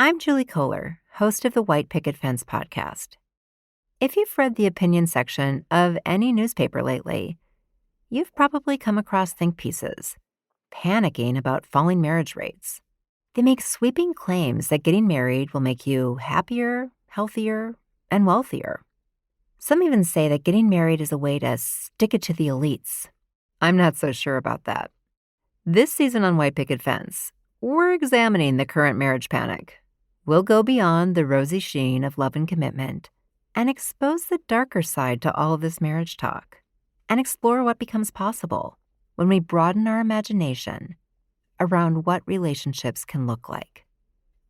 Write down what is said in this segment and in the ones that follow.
I'm Julie Kohler, host of the White Picket Fence podcast. If you've read the opinion section of any newspaper lately, you've probably come across think pieces panicking about falling marriage rates. They make sweeping claims that getting married will make you happier, healthier, and wealthier. Some even say that getting married is a way to stick it to the elites. I'm not so sure about that. This season on White Picket Fence, we're examining the current marriage panic. We'll go beyond the rosy sheen of love and commitment and expose the darker side to all of this marriage talk and explore what becomes possible when we broaden our imagination around what relationships can look like.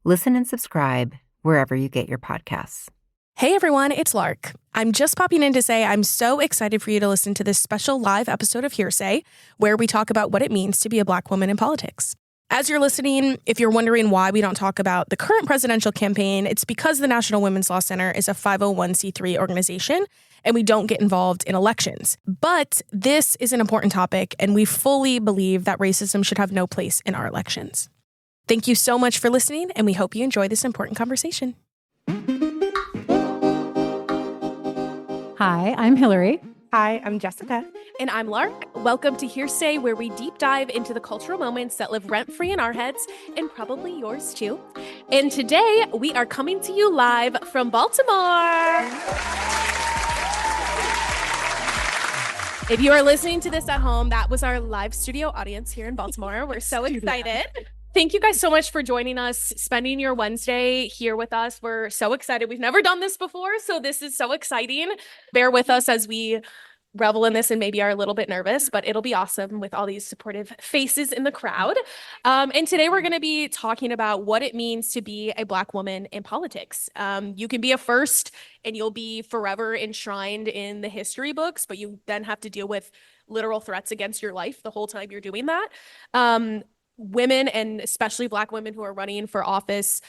Listen and subscribe wherever you get your podcasts. Hey everyone, it's Lark. I'm just popping in to say I'm so excited for you to listen to this special live episode of Hearsay, where we talk about what it means to be a Black woman in politics. As you're listening, if you're wondering why we don't talk about the current presidential campaign, it's because the National Women's Law Center is a 501c3 organization, and we don't get involved in elections. But this is an important topic, and we fully believe that racism should have no place in our elections. Thank you so much for listening, and we hope you enjoy this important conversation. Hi, I'm Hillary. Hi, I'm Jessica. And I'm Lark. Welcome to Hearsay, where we deep dive into the cultural moments that live rent-free in our heads, and probably yours too. And today, we are coming to you live from Baltimore. If you are listening to this at home, that was our live studio audience here in Baltimore. We're so excited. Thank you guys so much for joining us, spending your Wednesday here with us. We're so excited. We've never done this before, so this is so exciting. Bear with us as we revel in this and maybe are a little bit nervous, but it'll be awesome with all these supportive faces in the crowd. And today we're going to be talking about what it means to be a Black woman in politics. You can be a first and you'll be forever enshrined in the history books, but you then have to deal with literal threats against your life the whole time you're doing that. Women, and especially Black women who are running for office,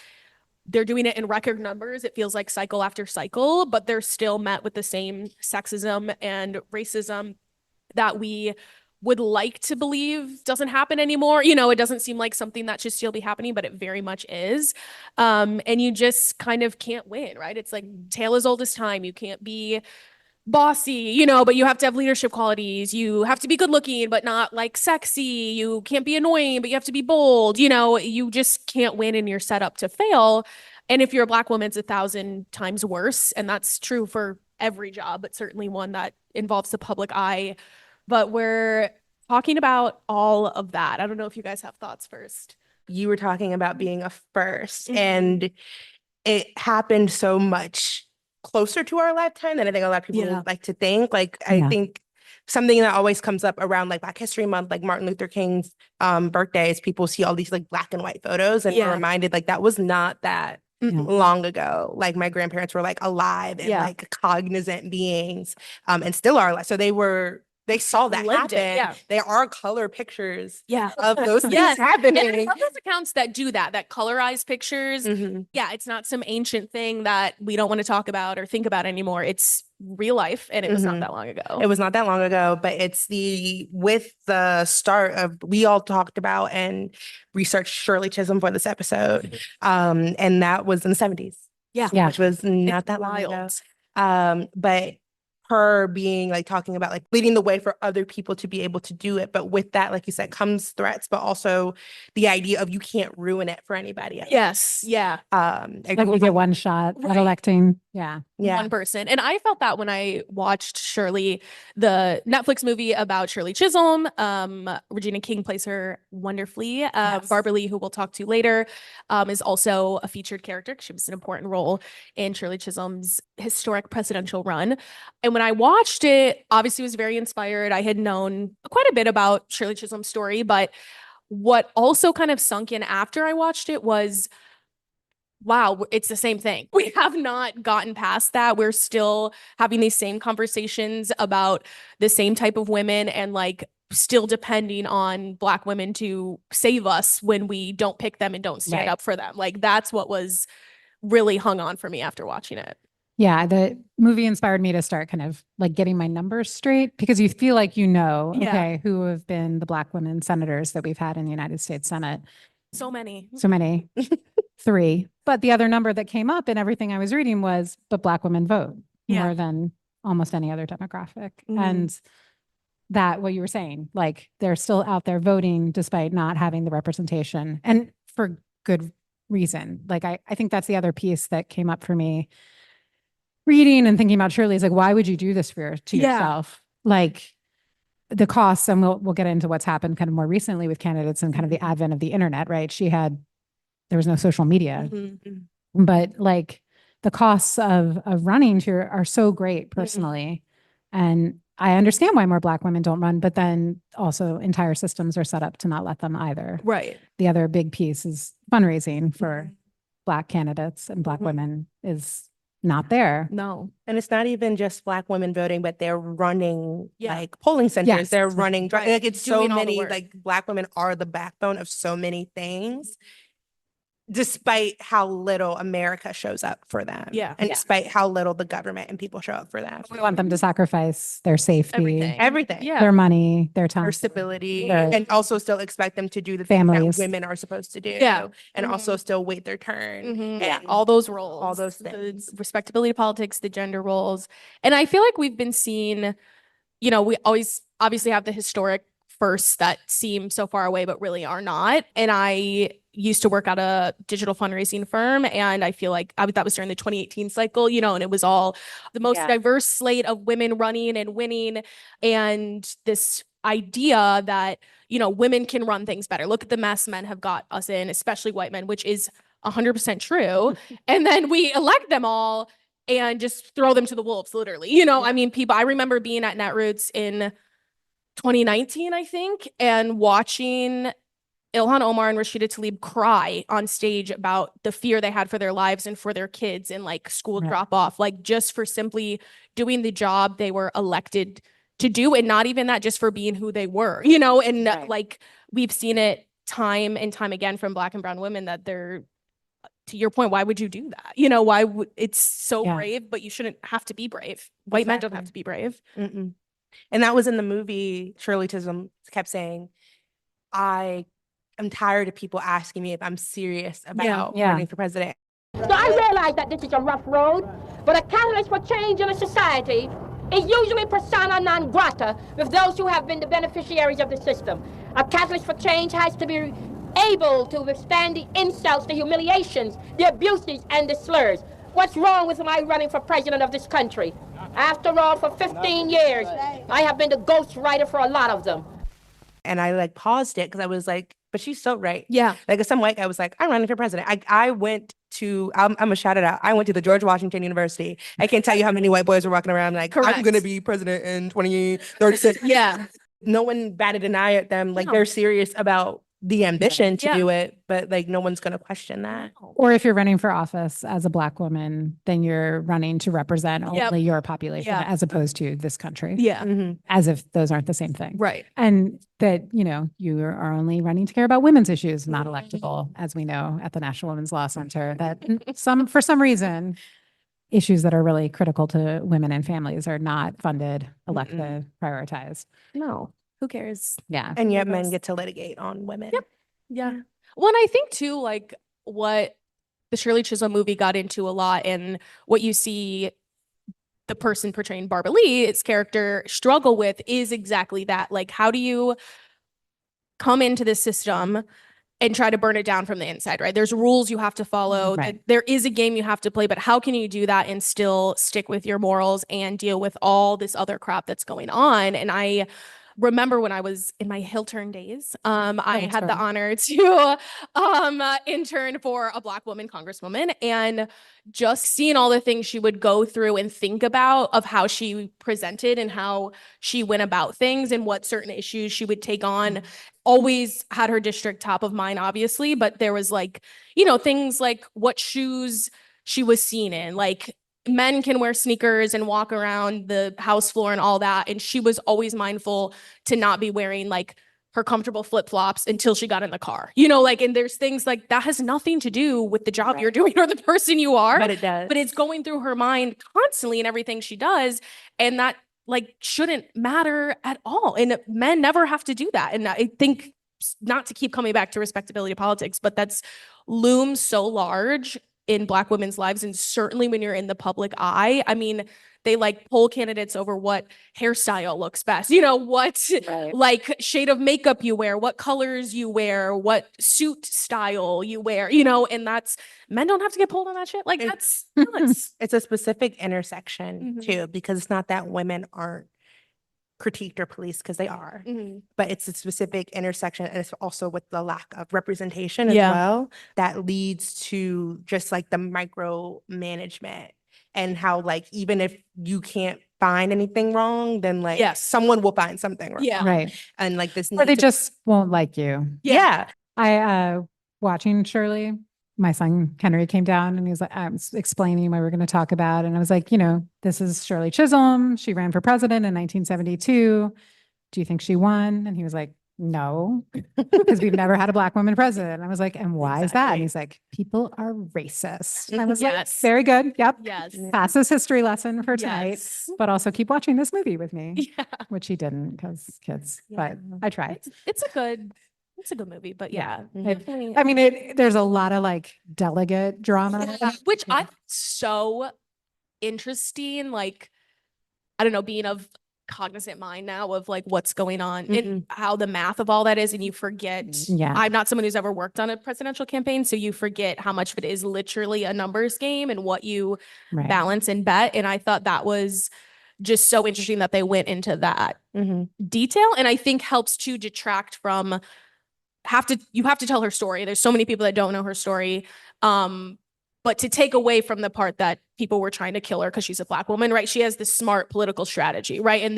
they're doing it in record numbers. It feels like cycle after cycle, but they're still met with the same sexism and racism that we would like to believe doesn't happen anymore. You know, it doesn't seem like something that should still be happening, but it very much is. And you just kind of can't win, right? It's like tale as old as time. You can't be bossy, you know, but you have to have leadership qualities. You have to be good looking, but not like sexy. You can't be annoying, but you have to be bold. You know, you just can't win and you're set up to fail. And if you're a Black woman, it's 1,000 times worse. And that's true for every job, but certainly one that involves the public eye. But we're talking about all of that. I don't know if you guys have thoughts first. You were talking about being a first, and it happened so much closer to our lifetime than I think a lot of people like to think. Like, I think something that always comes up around like Black History Month, like Martin Luther King's birthdays, people see all these like black and white photos and are reminded like that was not that long ago. Like my grandparents were like alive and like cognizant beings and still are alive. So they saw that happen. There are color pictures of those things happening. And I love those accounts that do that colorize pictures. Yeah, it's not some ancient thing that we don't want to talk about or think about anymore. It's real life, and it was not that long ago. It was not that long ago, but it's with the start of, we all talked about and researched Shirley Chisolm for this episode. And that was in the 70s. Yeah. Which was not that long ago. But her being like talking about like leading the way for other people to be able to do it. But with that, like you said, comes threats, but also the idea of you can't ruin it for anybody else. Yes. Yeah. Like we get one shot at electing. One person. And I felt that when I watched Shirley, the Netflix movie about Shirley Chisolm. Regina King plays her wonderfully. Barbara Lee, who we'll talk to later, is also a featured character. She was an important role in Shirley Chisolm's historic presidential run. And when I watched it, obviously was very inspired. I had known quite a bit about Shirley Chisolm's story, but what also kind of sunk in after I watched it was, wow, it's the same thing. We have not gotten past that. We're still having these same conversations about the same type of women and like still depending on Black women to save us when we don't pick them and don't stand up for them. Like that's what was really hung on for me after watching it. Yeah, the movie inspired me to start kind of like getting my numbers straight, because you feel like okay, who have been the Black women senators that we've had in the United States Senate. So many. 3. But the other number that came up in everything I was reading was, but Black women vote more than almost any other demographic. And that, what you were saying, like they're still out there voting despite not having the representation, and for good reason. Like, I think that's the other piece that came up for me reading and thinking about Shirley, is like, why would you do this to yourself? Like the costs, and we'll get into what's happened kind of more recently with candidates and kind of the advent of the internet, right? There was no social media, but like the costs of running are so great personally. And I understand why more Black women don't run, but then also entire systems are set up to not let them either. Right. The other big piece is fundraising for Black candidates and Black women is not there. No. And it's not even just Black women voting, but they're running like polling centers. Yes. They're running, like it's so Doing all the many, work. like Black women are the backbone of so many things, despite how little America shows up for them. Yeah. And despite how little the government and people show up for them. We want them to sacrifice their safety, Everything. Yeah. their money, their time. Their stability, Their and also still expect them to do the things families. that women are supposed to do. Yeah. And also still wait their turn. And all those roles, all those the things. respectability politics, the gender roles. And I feel like we've been seeing, we always obviously have the historic firsts that seem so far away, but really are not. And I used to work at a digital fundraising firm, and I feel like that was during the 2018 cycle, and it was all the most diverse slate of women running and winning. And this idea that, women can run things better. Look at the mess men have got us in, especially white men, which is 100% true. And then we elect them all and just throw them to the wolves, literally. I mean, I remember being at Netroots in 2019, I think, and watching Ilhan Omar and Rashida Tlaib cry on stage about the fear they had for their lives and for their kids and like school drop off, like just for simply doing the job they were elected to do. And not even that, just for being who they were, and like we've seen it time and time again from Black and brown women that they're, to your point, why would you do that? Why would it's so brave, but you shouldn't have to be brave. White men don't have to be brave. And that was in the movie. Shirley Chisolm kept saying, I am tired of people asking me if I'm serious about running for president. So I realize that this is a rough road, but a catalyst for change in a society is usually persona non grata with those who have been the beneficiaries of the system. A catalyst for change has to be able to withstand the insults, the humiliations, the abuses, and the slurs. What's wrong with my running for president of this country? After all, for 15 years, I have been the ghostwriter for a lot of them. And I like paused it because I was like, but she's so right. Yeah. Like some white guy was like, I'm running for president. I went to, I'm gonna shout it out. I went to the George Washington University. I can't tell you how many white boys were walking around like, I'm going to be president in 2036. Yeah. No one batted an eye at them. Like they're serious about the ambition to do it, but like no one's going to question that. Or if you're running for office as a Black woman, then you're running to represent only your population as opposed to this country. Yeah. As if those aren't the same thing. Right. And that, you are only running to care about women's issues, not electable, as we know at the National Women's Law Center, that for some reason, issues that are really critical to women and families are not funded, elected, prioritized. No. Who cares? Yeah. And yet men get to litigate on women. Yep. Yeah. Well, and I think too, like what the Shirley Chisholm movie got into a lot, and what you see the person portraying Barbara Lee, its character, struggle with is exactly that. Like, how do you come into this system and try to burn it down from the inside, right? There's rules you have to follow. Right. There is a game you have to play, but how can you do that and still stick with your morals and deal with all this other crap that's going on? And I remember when I was in my Hilton days, I had the honor to intern for a Black woman congresswoman, and just seeing all the things she would go through and think about of how she presented and how she went about things and what certain issues she would take on. Always had her district top of mind, obviously, but there was like, things like what shoes she was seen in, like men can wear sneakers and walk around the house floor and all that. And she was always mindful to not be wearing like her comfortable flip-flops until she got in the car, and there's things like that has nothing to do with the job you're doing or the person you are, But it does. but it's going through her mind constantly in everything she does. And that like shouldn't matter at all. And men never have to do that. And I think, not to keep coming back to respectability politics, but that's looms so large in Black women's lives. And certainly when you're in the public eye, I mean, they like poll candidates over what hairstyle looks best, you know, what like shade of makeup you wear, what colors you wear, what suit style you wear, you know, and that's, men don't have to get pulled on that shit. Like that's nuts. It's a specific intersection too, because it's not that women aren't critiqued or policed, because they are, but it's a specific intersection, and it's also with the lack of representation as well that leads to just like the micro management, and how like even if you can't find anything wrong, then like someone will find something wrong. Right. And like this, Or they just won't like you. I watching Shirley, my son Henry came down and he was like, I was explaining what we're going to talk about. And I was like, you know, this is Shirley Chisolm. She ran for president in 1972. Do you think she won? And he was like, no, because we've never had a Black woman president. And I was like, and why is that? And he's like, people are racist. And I was like, very good. Yep. Yes. Pass this history lesson for tonight, but also keep watching this movie with me, which he didn't because kids, but I tried. It's a good movie, but I mean, there's a lot of like delegate drama, which I think so interesting. Like, I don't know, being of cognizant mind now of like what's going on and how the math of all that is, and you forget. I'm not someone who's ever worked on a presidential campaign, so you forget how much of it is literally a numbers game and what you balance and bet. And I thought that was just so interesting that they went into that detail, and I think helps to detract from you have to tell her story. There's so many people that don't know her story. But to take away from the part that people were trying to kill her because she's a Black woman, right? She has this smart political strategy, right? And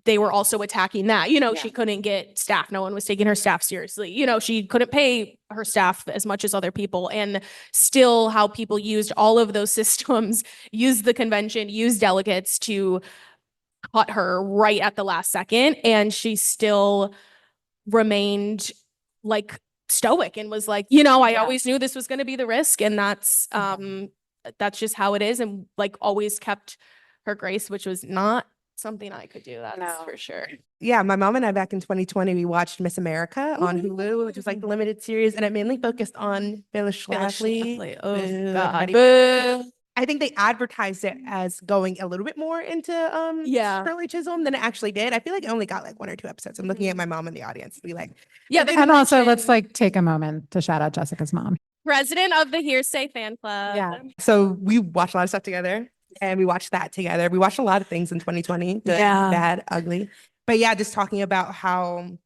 they were also attacking that. You know, she couldn't get staff. No one was taking her staff seriously. You know, she couldn't pay her staff as much as other people. And still how people used all of those systems, used the convention, used delegates to cut her right at the last second. And she still remained like stoic and was like, you know, I always knew this was going to be the risk, and that's just how it is, and like always kept her grace, which was not something I could do. That's for sure. Yeah, my mom and I back in 2020 we watched Miss America on Hulu, which was like the limited series, and it mainly focused on Phyllis Schlafly. Oh God. I think they advertised it as going a little bit more into Shirley Chisolm than it actually did. I feel like it only got like 1 or 2 episodes. I'm looking at my mom in the audience to be like, and also let's like take a moment to shout out Jessica's mom, president of the Hearsay fan club. Yeah. So we watched a lot of stuff together, and we watched that together. We watched a lot of things in 2020, good, bad, ugly. But yeah, just talking about how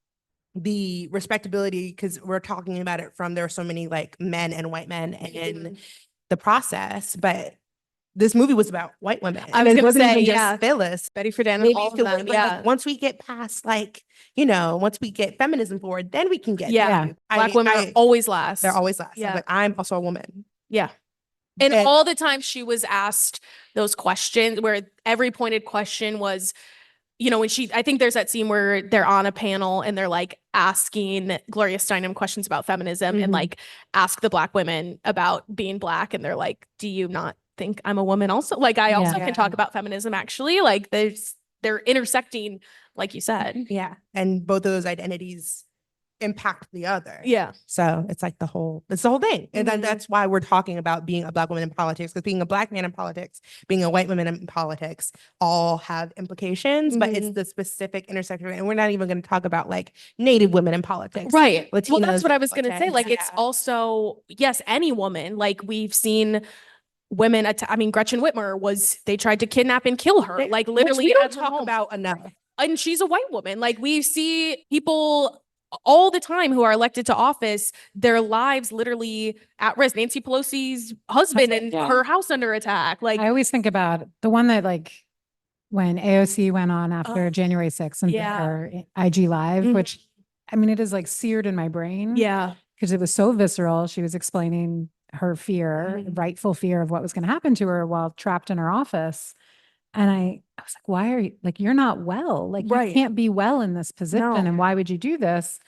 the respectability, because we're talking about it from there are so many like men and white men in the process, but this movie was about white women. I was going to say, just Phyllis, Betty Friedan, all of them. Like, once we get past like, you know, once we get feminism forward, then we can get Black women are always last. They're always last. Yeah. But I'm also a woman. Yeah. And all the time she was asked those questions where every pointed question was, you know, when I think there's that scene where they're on a panel and they're like asking Gloria Steinem questions about feminism and like ask the Black women about being Black. And they're like, do you not think I'm a woman also? Like, I also can talk about feminism actually. Like they're intersecting, like you said. Yeah. And both of those identities impact the other. Yeah. So it's like the whole thing. And then that's why we're talking about being a Black woman in politics, because being a Black man in politics, being a white woman in politics, all have implications, but it's the specific intersection. And we're not even going to talk about like Native women in politics. Right. Latinos, well, that's what I was going to say. Like, it's also, yes, any woman, like we've seen women, I mean, Gretchen Whitmer they tried to kidnap and kill her, like literally. We don't talk about enough. And she's a white woman. Like we see people all the time who are elected to office, their lives literally at risk. Nancy Pelosi's husband and her house under attack. Like I always think about the one that like when AOC went on after January 6th and did her IG Live, which I mean, it is like seared in my brain. Yeah. Because it was so visceral. She was explaining her fear, rightful fear of what was going to happen to her while trapped in her office. And I was like, why are you like, you're not well, like you can't be well in this position. And why would you do this?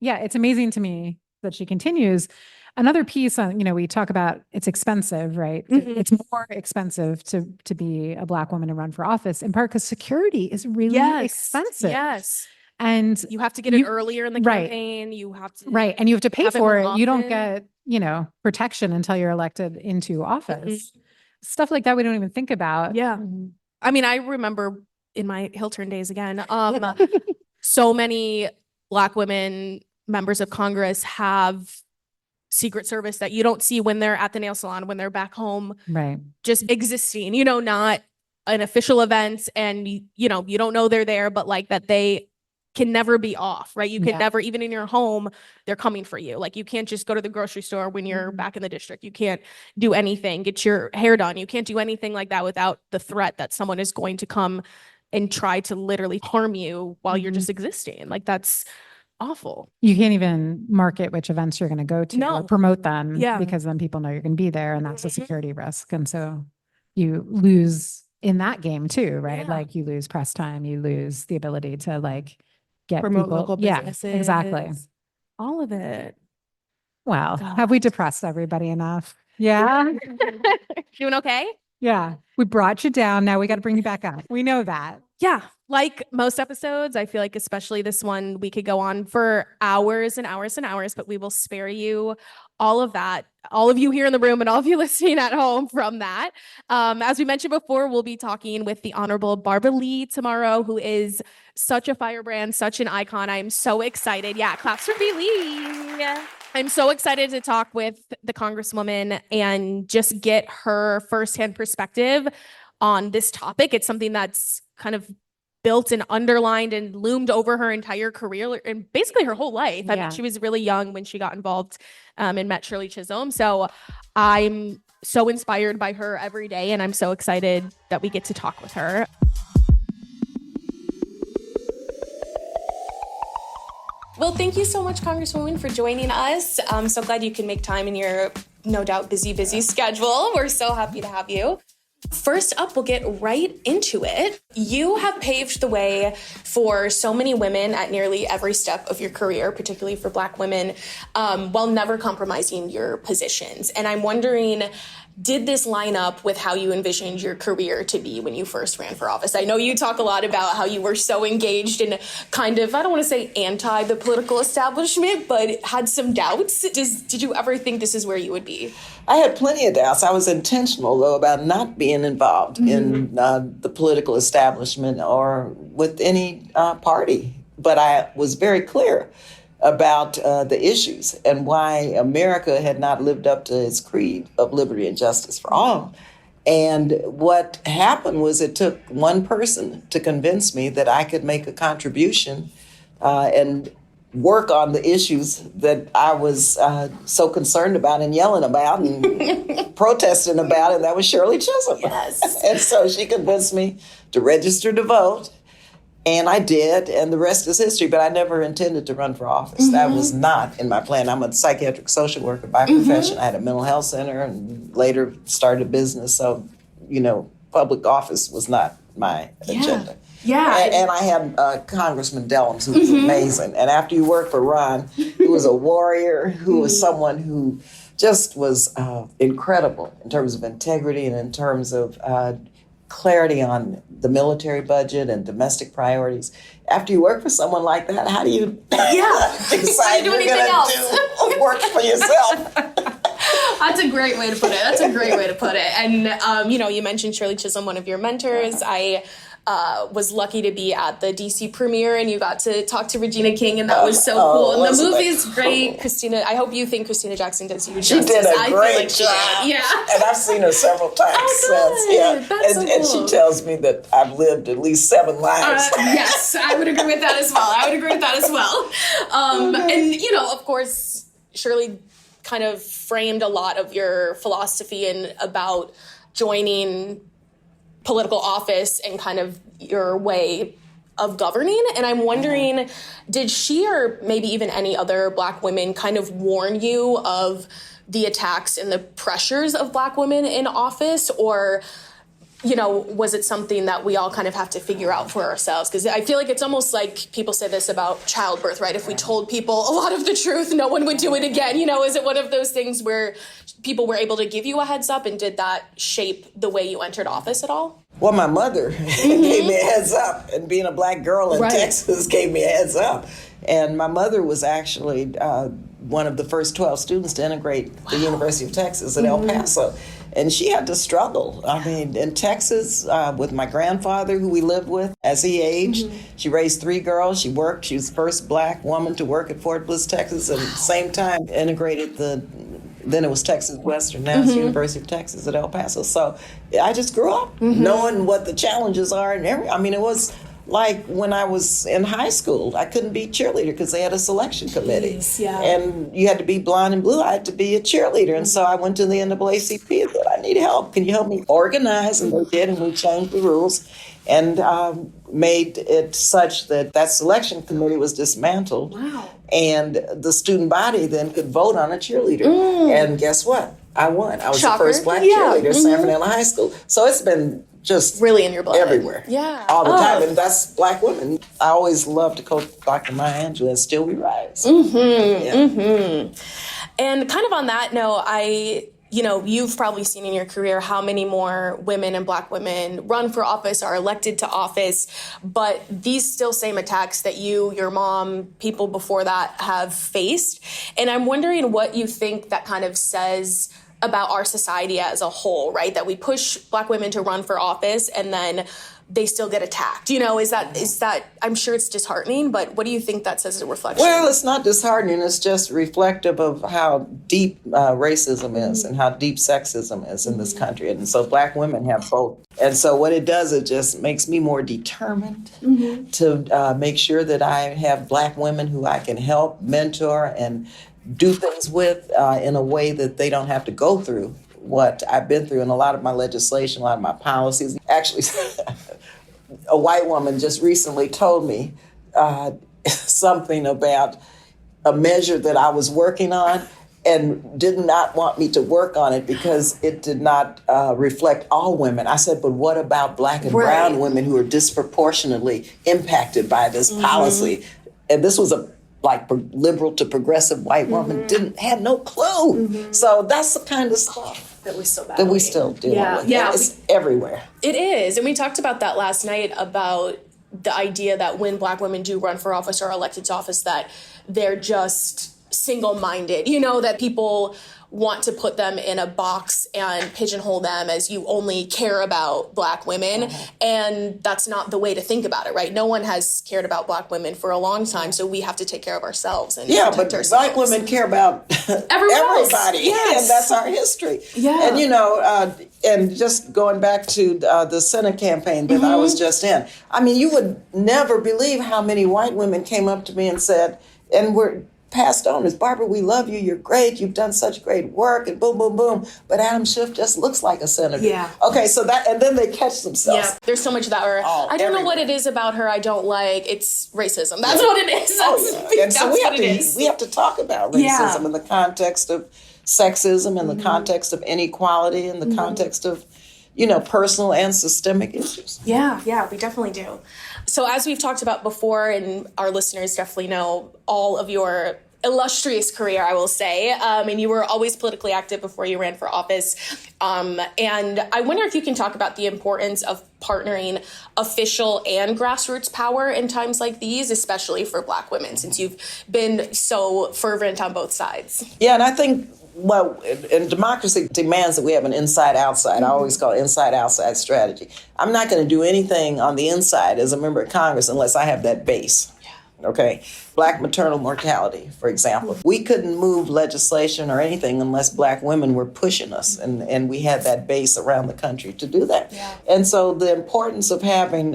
Yeah. It's amazing to me that she continues. Another piece on, you know, we talk about it's expensive, right? It's more expensive to be a Black woman and run for office, in part because security is really expensive. Yes. And you have to get it earlier in the campaign. You have to. Right. And you have to pay for it. You don't get protection until you're elected into office. Stuff like that we don't even think about. Yeah. I mean, I remember in my heel turn days again, so many Black women members of Congress have Secret Service that you don't see when they're at the nail salon, when they're back home, right? Just existing, not an official event, and you don't know they're there, but like that they can never be off, right? You can never, even in your home, they're coming for you. Like you can't just go to the grocery store when you're back in the district. You can't do anything, get your hair done. You can't do anything like that without the threat that someone is going to come and try to literally harm you while you're just existing. Like that's awful. You can't even market which events you're going to go to or promote them because then people know you're going to be there, and that's a security risk. And so you lose in that game too, right? Yeah. Like you lose press time, you lose the ability to like promote people. local businesses. Yeah, exactly. All of it. Wow. God. Have we depressed everybody enough? Yeah. Doing okay? Yeah. We brought you down. Now we got to bring you back up. We know that. Yeah. Like most episodes, I feel like especially this one, we could go on for hours and hours and hours, but we will spare you all of that, all of you here in the room and all of you listening at home from that. As we mentioned before, we'll be talking with the Honorable Barbara Lee tomorrow, who is such a firebrand, such an icon. I'm so excited. Yeah, claps for B. Lee. I'm so excited to talk with the Congresswoman and just get her firsthand perspective on this topic. It's something that's kind of built and underlined and loomed over her entire career and basically her whole life. I mean, she was really young when she got involved and met Shirley Chisolm. So I'm so inspired by her every day, and I'm so excited that we get to talk with her. Well, thank you so much, Congresswoman, for joining us. I'm so glad you can make time in your no doubt busy schedule. We're so happy to have you. First up, we'll get right into it. You have paved the way for so many women at nearly every step of your career, particularly for Black women, while never compromising your positions. And I'm wondering, did this line up with how you envisioned your career to be when you first ran for office? I know you talk a lot about how you were so engaged in kind of, I don't want to say anti the political establishment, but had some doubts. Did you ever think this is where you would be? I had plenty of doubts. I was intentional, though, about not being involved in the political establishment or with any party. But I was very clear about the issues and why America had not lived up to its creed of liberty and justice for all. And what happened was it took one person to convince me that I could make a contribution and work on the issues that I was so concerned about and yelling about and protesting about, and that was Shirley Chisolm. Yes. And so she convinced me to register to vote. And I did, and the rest is history, but I never intended to run for office. That was not in my plan. I'm a psychiatric social worker by profession. I had a mental health center and later started a business. So, public office was not my agenda. Yeah. And I had Congressman Dellums, who was amazing. And after you worked for Ron, who was a warrior, who was someone who just was incredible in terms of integrity and in terms of clarity on the military budget and domestic priorities. After you work for someone like that, how do you decide you're going to do work for yourself? That's a great way to put it. And, you mentioned Shirley Chisolm, one of your mentors. I was lucky to be at the DC premiere, and you got to talk to Regina King, and that was so cool. And the movie's great. Christina, I hope you think Christina Jackson does you justice. She did a great job. Yeah. And I've seen her several times since. Yeah. That's so cool. And she tells me that I've lived at least 7 lives. Yes, I would agree with that as well. And, of course, Shirley kind of framed a lot of your philosophy and about joining political office and kind of your way of governing. And I'm wondering, did she or maybe even any other Black women kind of warn you of the attacks and the pressures of Black women in office? Or, was it something that we all kind of have to figure out for ourselves? Because I feel like it's almost like people say this about childbirth, right? If we told people a lot of the truth, no one would do it again. Is it one of those things where people were able to give you a heads up, and did that shape the way you entered office at all? Well, my mother gave me a heads up, and being a Black girl in Texas gave me a heads up. And my mother was actually one of the first 12 students to integrate the University of Texas at El Paso. And she had to struggle. I mean, in Texas, with my grandfather, who we lived with as he aged, she raised 3 girls. She worked. She was the first Black woman to work at Fort Bliss, Texas, and at the same time integrated then it was Texas Western, now it's University of Texas at El Paso. So I just grew up knowing what the challenges are. And it was like when I was in high school, I couldn't be cheerleader because they had a selection committee. And you had to be blonde and blue. I had to be a cheerleader. And so I went to the NAACP and said, I need help. Can you help me organize? And they did, and we changed the rules and made it such that selection committee was dismantled. Wow. And the student body then could vote on a cheerleader. And guess what? I won. I was the first Black cheerleader at San Fernando High School. So it's been just really in your blood. Everywhere. Yeah. All the time. And that's Black women. I always loved to quote Dr. Maya Angelou, and still we rise. And kind of on that note, you've probably seen in your career how many more women and Black women run for office, are elected to office, but these still same attacks that you, your mom, people before that have faced. And I'm wondering what you think that kind of says about our society as a whole, right? That we push Black women to run for office and then they still get attacked. Is that, I'm sure it's disheartening, but what do you think that says as a reflection? Well, it's not disheartening. It's just reflective of how deep racism is and how deep sexism is in this country. And so Black women have both. And so what it does, it just makes me more determined to make sure that I have Black women who I can help, mentor, and do things with in a way that they don't have to go through what I've been through in a lot of my legislation, a lot of my policies. Actually, a white woman just recently told me something about a measure that I was working on and did not want me to work on it because it did not reflect all women. I said, but what about Black and brown women who are disproportionately impacted by this policy? And this was a liberal to progressive white woman, had no clue. So that's the kind of stuff that we still deal with. Yeah, it's everywhere. It is. And we talked about that last night, about the idea that when Black women do run for office or are elected to office, that they're just single-minded, that people want to put them in a box and pigeonhole them as you only care about Black women. And that's not the way to think about it, right? No one has cared about Black women for a long time, so we have to take care of ourselves and protect ourselves. Black women care about everybody. Yes. And that's our history. Yeah. And, and just going back to the Senate campaign that I was just in, you would never believe how many white women came up to me and said, and we're past owners, Barbara, we love you, you're great, you've done such great work, and boom, boom, boom, but Adam Schiff just looks like a senator. Yeah. Okay, so that, and then they catch themselves. Yeah, there's so much of that, or I don't know what it is about her I don't like, it's racism. That's what it is. And so we have to talk about racism in the context of sexism, in the context of inequality, in the context of, personal and systemic issues. Yeah, we definitely do. So as we've talked about before, and our listeners definitely know all of your illustrious career, I will say, and you were always politically active before you ran for office. And I wonder if you can talk about the importance of partnering official and grassroots power in times like these, especially for Black women, since you've been so fervent on both sides. Yeah, and I think, and democracy demands that we have an inside-outside. I always call it inside-outside strategy. I'm not going to do anything on the inside as a member of Congress unless I have that base. Okay? Black maternal mortality, for example. We couldn't move legislation or anything unless Black women were pushing us, and we had that base around the country to do that. Yeah. And so the importance of having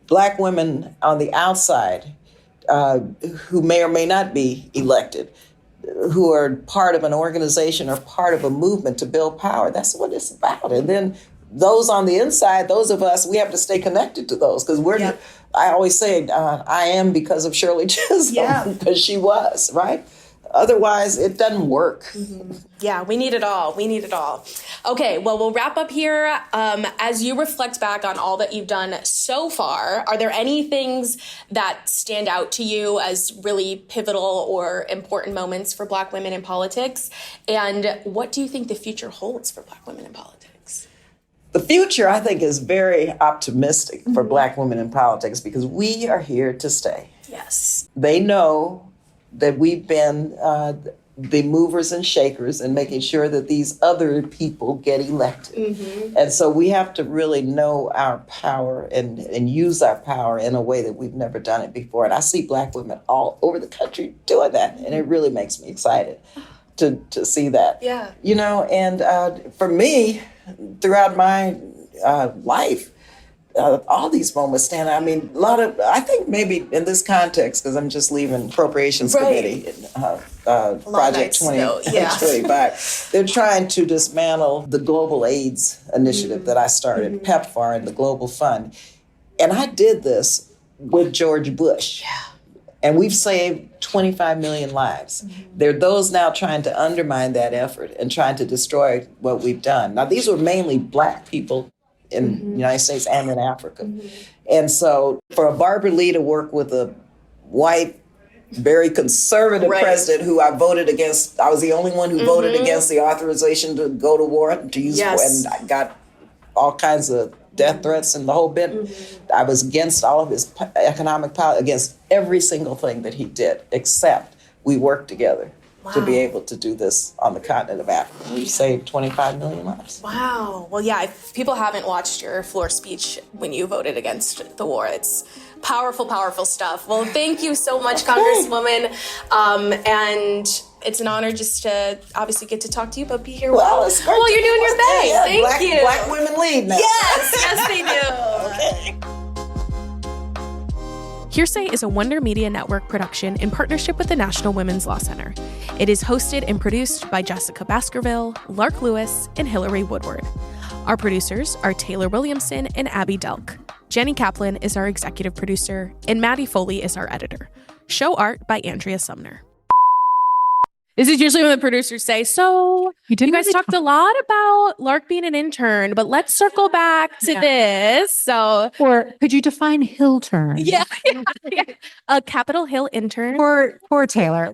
Black women on the outside who may or may not be elected, who are part of an organization or part of a movement to build power. That's what it's about. And then those on the inside, those of us, we have to stay connected to those because I always say, I am because of Shirley Chisolm, because she was, right? Otherwise, it doesn't work. Yeah, we need it all. Okay, well, we'll wrap up here. As you reflect back on all that you've done so far, are there any things that stand out to you as really pivotal or important moments for Black women in politics? And what do you think the future holds for Black women in politics? The future, I think, is very optimistic for Black women in politics because we are here to stay. Yes. They know that we've been the movers and shakers and making sure that these other people get elected. And so we have to really know our power and use our power in a way that we've never done it before. And I see Black women all over the country doing that. And it really makes me excited to see that. Yeah. You know, and for me, throughout my life, all these moments stand out. I mean, I think maybe in this context, because I'm just leaving Appropriations Committee, Project 2025, they're trying to dismantle the Global AIDS Initiative that I started, PEPFAR, and the Global Fund. And I did this with George Bush. And we've saved 25 million lives. There are those now trying to undermine that effort and trying to destroy what we've done. Now, these were mainly Black people in the United States and in Africa. And so for a Barbara Lee to work with a white, very conservative president who I voted against, I was the only one who voted against the authorization to go to war, to use war, and I got all kinds of death threats and the whole bit. I was against all of his economic power, against every single thing that he did, except we worked together to be able to do this on the continent of Africa. We've saved 25 million lives. Wow. Well, yeah, if people haven't watched your floor speech when you voted against the war, it's powerful, powerful stuff. Well, thank you so much, Congresswoman. And it's an honor just to obviously get to talk to you, but be here while you're doing your thing. Thank you. Black women lead now. Yes, they do. Okay. Hearsay is a Wonder Media Network production in partnership with the National Women's Law Center. It is hosted and produced by Jessica Baskerville, Lark Lewis, and Hillary Woodward. Our producers are Taylor Williamson and Abby Delk. Jenny Kaplan is our executive producer, and Maddie Foley is our editor. Show art by Andrea Sumner. This is usually when the producers say, so you guys talked a lot about Lark being an intern, but let's circle back to this. So, Or could you define hill turn? yeah. A Capitol Hill intern. Poor Taylor.